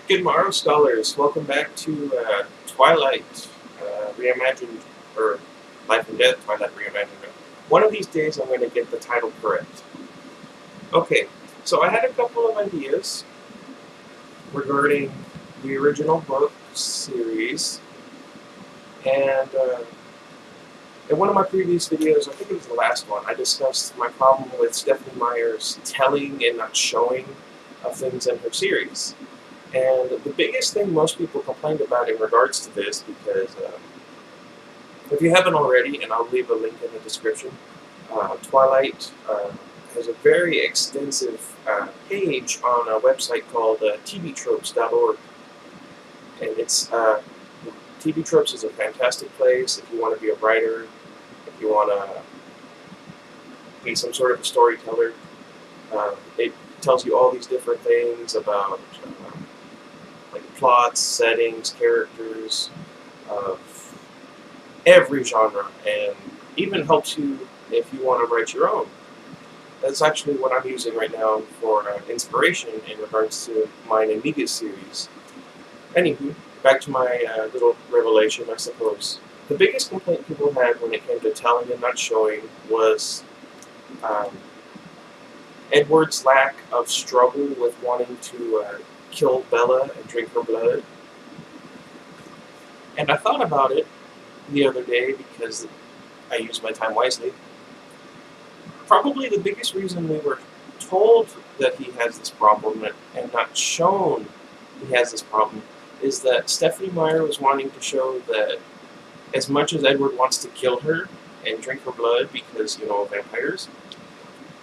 Good morrow, scholars. Welcome back to Twilight Reimagined, or Life and Death Twilight Reimagined. One of these days I'm going to get the title correct. Okay, so I had a couple of ideas regarding the original book series, and in one of my previous videos, I think it was the last one, I discussed my problem with Stephanie Meyer's telling and not showing of things in her series. And the biggest thing most people complained about in regards to this, because if you haven't already, and I'll leave a link in the description, Twilight has a very extensive page on a website called tvtropes.org. And TV Tropes is a fantastic place if you want to be a writer, if you want to be some sort of a storyteller. It tells you all these different things about like plots, settings, characters of every genre, and even helps you if you want to write your own. That's actually what I'm using right now for inspiration in regards to my Amiga series. Anywho, back to my little revelation, I suppose. The biggest complaint people had when it came to telling and not showing was Edward's lack of struggle with wanting to kill Bella and drink her blood. And I thought about it the other day because I use my time wisely. Probably the biggest reason we were told that he has this problem and not shown he has this problem is that Stephanie Meyer was wanting to show that as much as Edward wants to kill her and drink her blood because, vampires,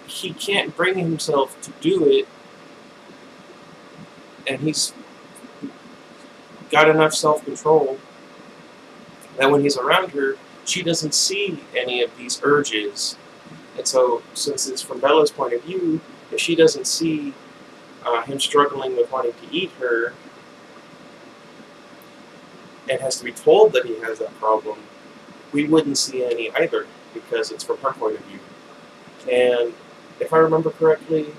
he can't bring himself to do it, and he's got enough self-control that when he's around her, she doesn't see any of these urges. And so, since it's from Bella's point of view, if she doesn't see him struggling with wanting to eat her, and has to be told that he has that problem, we wouldn't see any either, because it's from her point of view. And if I remember correctly,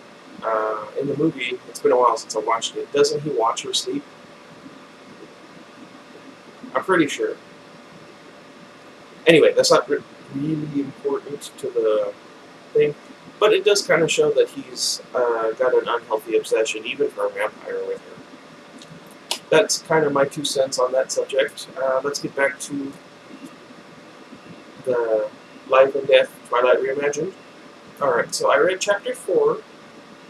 in the movie, it's been a while since I watched it, doesn't he watch her sleep? I'm pretty sure. Anyway, that's not really important to the thing, but it does kind of show that he's got an unhealthy obsession, even for a vampire, with her. That's kind of my 2 cents on that subject. Let's get back to the Life and Death Twilight Reimagined. Alright, so I read Chapter 4.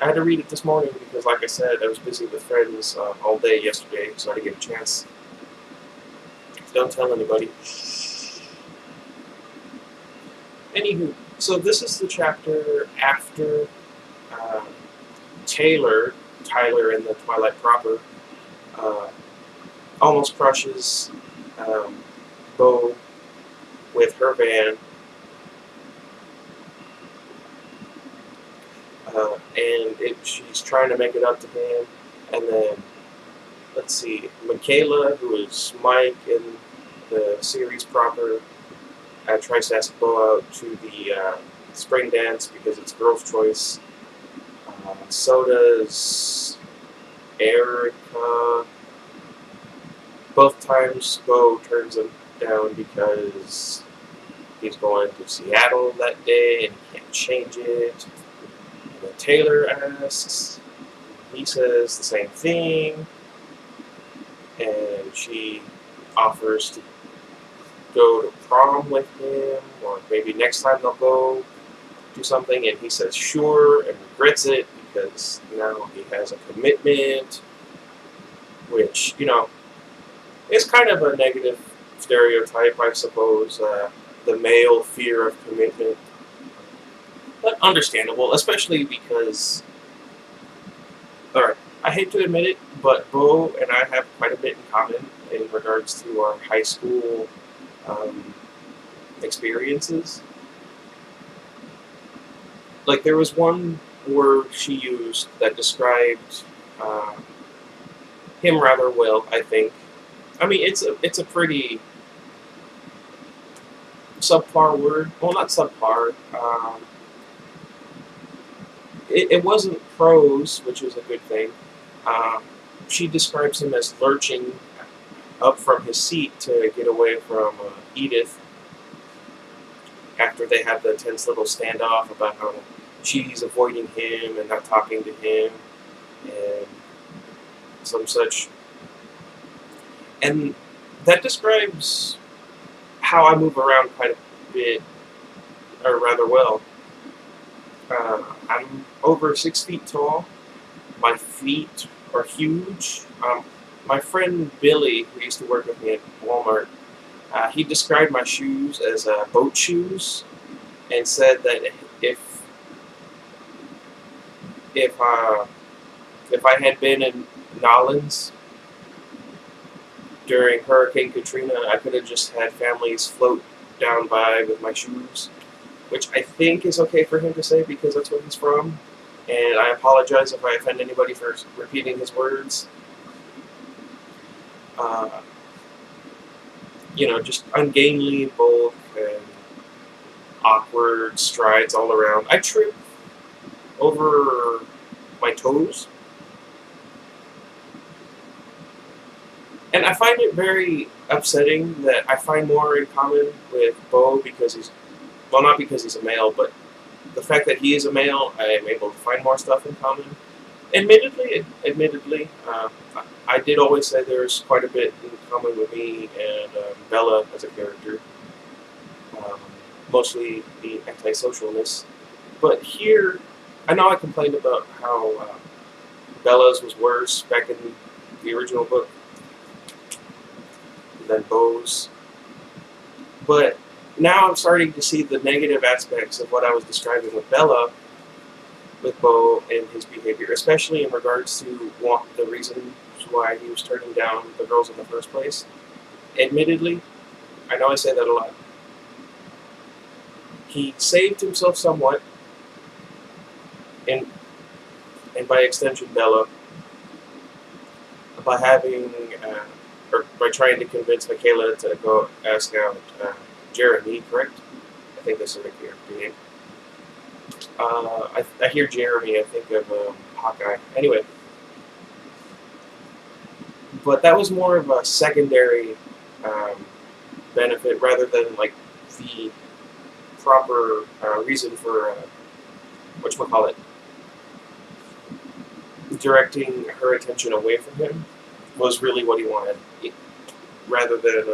I had to read it this morning because, like I said, I was busy with friends all day yesterday, so I didn't get a chance. Don't tell anybody. Anywho, so this is the chapter after Tyler in the Twilight proper, almost crushes Bo with her van, and she's trying to make it up to him, and then, let's see, Michaela, who is Mike in the series proper, tries to ask Bo out to the spring dance because it's girl's choice. So does Erica. Both times Bo turns him down because he's going to Seattle that day and he can't change it. And then Taylor asks, he says the same thing, and she offers to go to prom with him, or maybe next time they'll go do something, and he says sure and regrets it because now he has a commitment, which, is kind of a negative stereotype, I suppose, the male fear of commitment. But understandable, especially because, alright, I hate to admit it, but Bo and I have quite a bit in common in regards to our high school experiences. Like, there was one word she used that described him rather well, I think. I mean, it's a pretty subpar word. Well, not subpar. It wasn't prose, which was a good thing. she describes him as lurching up from his seat to get away from Edith after they have the tense little standoff about how she's avoiding him and not talking to him and some such. And that describes how I move around quite a bit, or rather well. I'm over 6 feet tall. My feet are huge. My friend Billy, who used to work with me at Walmart, he described my shoes as boat shoes, and said that if I had been in Nolens during Hurricane Katrina, I could have just had families float down by with my shoes, which I think is okay for him to say because that's where he's from. And I apologize if I offend anybody for repeating his words. Just ungainly bulk and awkward strides all around. I trip over my toes. And I find it very upsetting that I find more in common with Bo because not because he's a male, but the fact that he is a male, I am able to find more stuff in common. Admittedly, I did always say there's quite a bit in common with me and Bella as a character. Mostly the antisocialness. But here, I know I complained about how Bella's was worse back in the original book than Bo's. But now I'm starting to see the negative aspects of what I was describing with Bella, with Bo and his behavior, especially in regards to the reasons why he was turning down the girls in the first place. Admittedly, I know I say that a lot. He saved himself somewhat, and by extension Bella, by having or by trying to convince Michaela to go ask out Jeremy, correct? I think that's the character name. I hear Jeremy, I think of Hawkeye. Anyway, but that was more of a secondary benefit rather than like the proper reason for whatchamacallit, directing her attention away from him was really what he wanted, rather than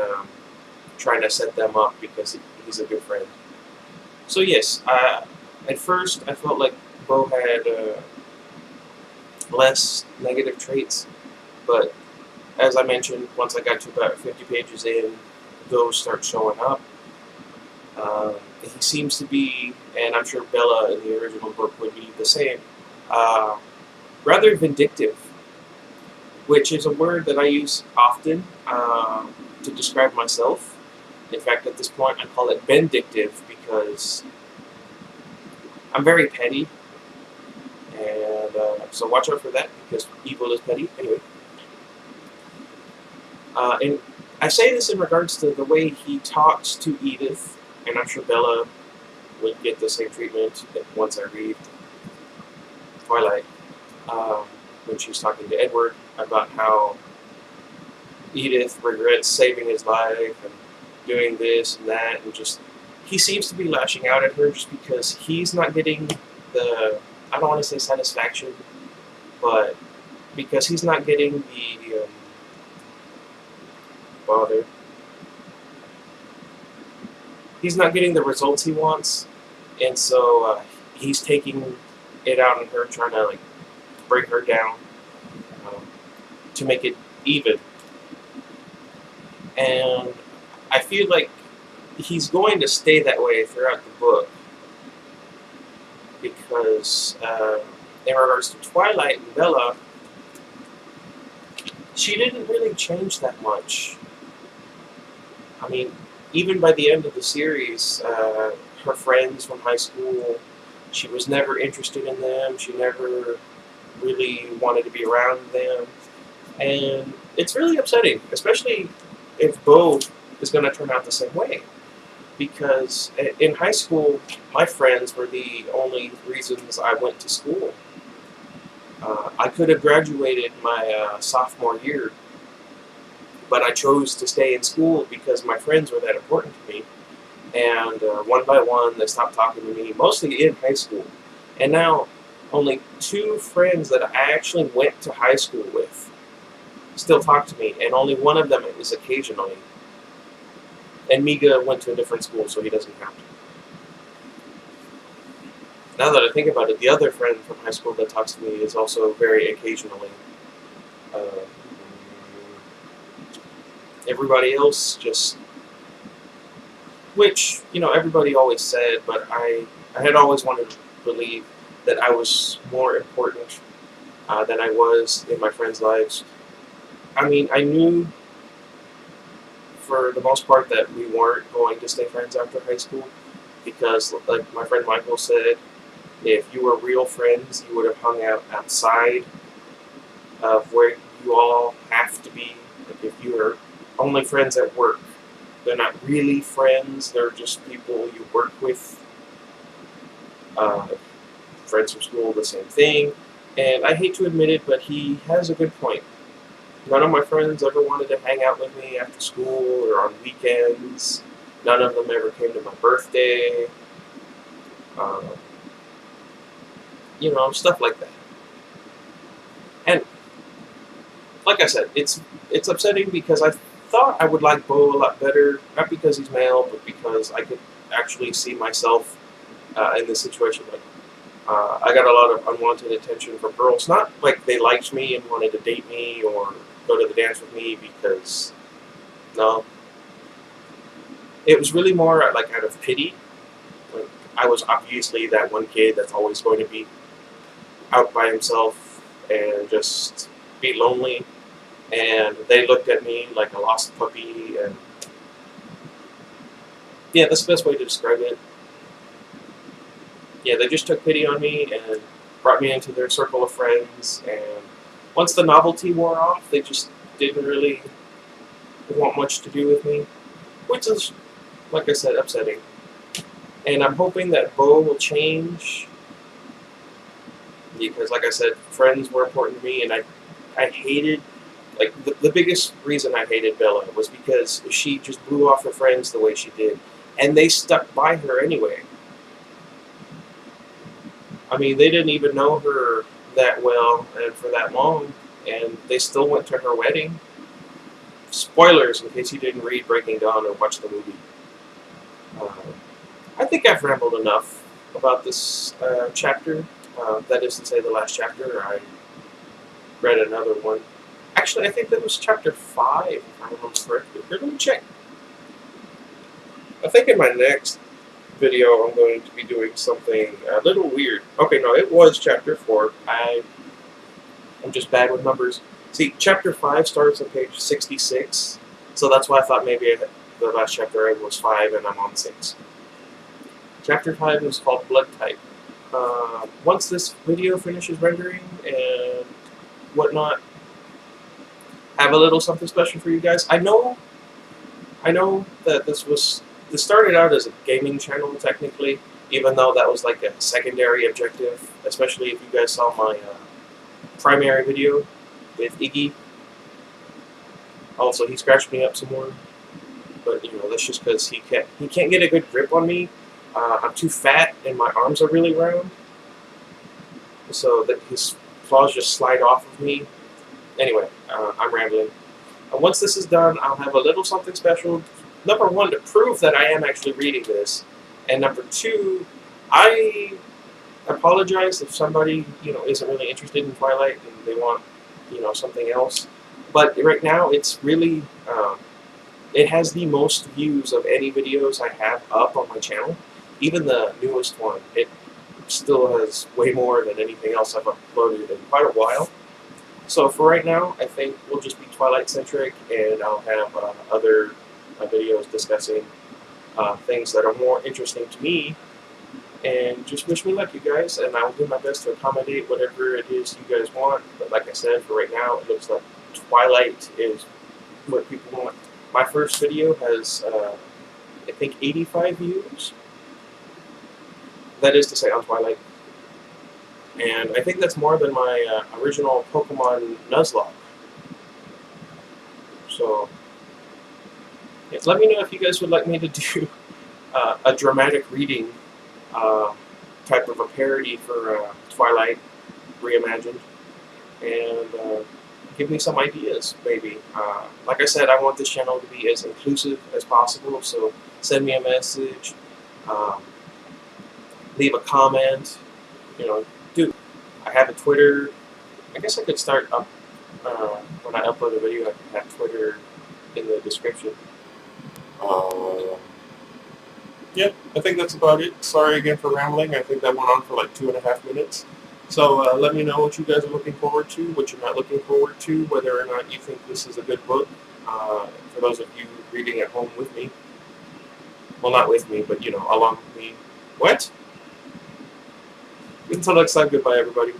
trying to set them up because he's a good friend. So yes, at first I felt like Bo had less negative traits, but as I mentioned, once I got to about 50 pages in, those start showing up. He seems to be, and I'm sure Bella in the original book would be the same, rather vindictive, which is a word that I use often to describe myself. In fact, at this point, I call it vindictive because I'm very petty, and so watch out for that because evil is petty. Anyway, and I say this in regards to the way he talks to Edith, and I'm sure Bella would get the same treatment once I read Twilight, when she's talking to Edward about how Edith regrets saving his life and doing this and that, and just he seems to be lashing out at her just because he's not getting the, I don't want to say satisfaction, but because he's not getting the bother. He's not getting the results he wants, and so he's taking it out on her, trying to like bring her down to make it even. And I feel like he's going to stay that way throughout the book because in regards to Twilight and Bella, she didn't really change that much. I mean, even by the end of the series, her friends from high school, she was never interested in them. She never really wanted to be around them. And it's really upsetting, especially if Bo is going to turn out the same way. Because in high school, my friends were the only reasons I went to school. I could have graduated my sophomore year, but I chose to stay in school because my friends were that important to me. And one by one, they stopped talking to me, mostly in high school. And now, only 2 friends that I actually went to high school with still talk to me, and only one of them is occasionally. And Miga went to a different school, so he doesn't have to. Now that I think about it, the other friend from high school that talks to me is also very occasionally. Uh, Everybody else just, which, everybody always said, but I had always wanted to believe that I was more important than I was in my friends' lives. I mean, I knew for the most part that we weren't going to stay friends after high school because, like my friend Michael said, if you were real friends, you would have hung out outside of where you all have to be. Like if you were only friends at work, they're not really friends, they're just people you work with. Friends from school, the same thing. And I hate to admit it, but he has a good point. None of my friends ever wanted to hang out with me after school or on weekends. None of them ever came to my birthday. Stuff like that. And like I said, it's upsetting because I thought I would like Bo a lot better, not because he's male, but because I could actually see myself in this situation. Like, I got a lot of unwanted attention from girls. Not like they liked me and wanted to date me or go to the dance with me, because no. It was really more like out of pity. Like, I was obviously that one kid that's always going to be out by himself and just be lonely. And they looked at me like a lost puppy, and yeah, that's the best way to describe it. Yeah, they just took pity on me and brought me into their circle of friends, and once the novelty wore off, they just didn't really want much to do with me, which is, like I said, upsetting. And I'm hoping that Bo will change, because, like I said, friends were important to me, and I hated, like, the biggest reason I hated Bella was because she just blew off her friends the way she did, and they stuck by her anyway. I mean, they didn't even know her that well and for that long, and they still went to her wedding. Spoilers, in case you didn't read Breaking Dawn or watch the movie. I think I've rambled enough about this chapter. That is to say, the last chapter. I read another one. Actually, I think that was chapter 5, if I remember correctly. Here, let me check. I think in my next video I'm going to be doing something a little weird. Okay, no, it was chapter 4. I'm just bad with numbers. See, chapter 5 starts on page 66, so that's why I thought maybe the last chapter I was 5 and I'm on 6. Chapter 5 is called Blood Type. Once this video finishes rendering and whatnot, have a little something special for you guys. I know that this started out as a gaming channel technically, even though that was like a secondary objective, especially if you guys saw my primary video with Iggy. Also, he scratched me up some more, but that's just because he can't get a good grip on me. I'm too fat and my arms are really round, so that his claws just slide off of me. Anyway, I'm rambling. Once this is done, I'll have a little something special. Number 1, to prove that I am actually reading this, and number 2, I apologize if somebody isn't really interested in Twilight and they want something else. But right now, it's really it has the most views of any videos I have up on my channel. Even the newest one, it still has way more than anything else I've uploaded in quite a while. So for right now, I think we'll just be Twilight-centric, and I'll have other videos discussing things that are more interesting to me. And just wish me luck, you guys, and I'll do my best to accommodate whatever it is you guys want. But like I said, for right now, it looks like Twilight is what people want. My first video has, I think, 85 views. That is to say, on Twilight. And I think that's more than my original Pokemon Nuzlocke. So, yeah, let me know if you guys would like me to do a dramatic reading uh, type of a parody for Twilight Reimagined, and give me some ideas, maybe. Like I said, I want this channel to be as inclusive as possible, so send me a message, um, leave a comment, you know, dude, I have a Twitter. I guess I could start up, when I upload a video, I can have Twitter in the description. Yep, I think that's about it. Sorry again for rambling. I think that went on for like 2.5 minutes. So let me know what you guys are looking forward to, what you're not looking forward to, whether or not you think this is a good book. For those of you reading at home with me, well, not with me, but along with me. What? Until next time, goodbye, everybody.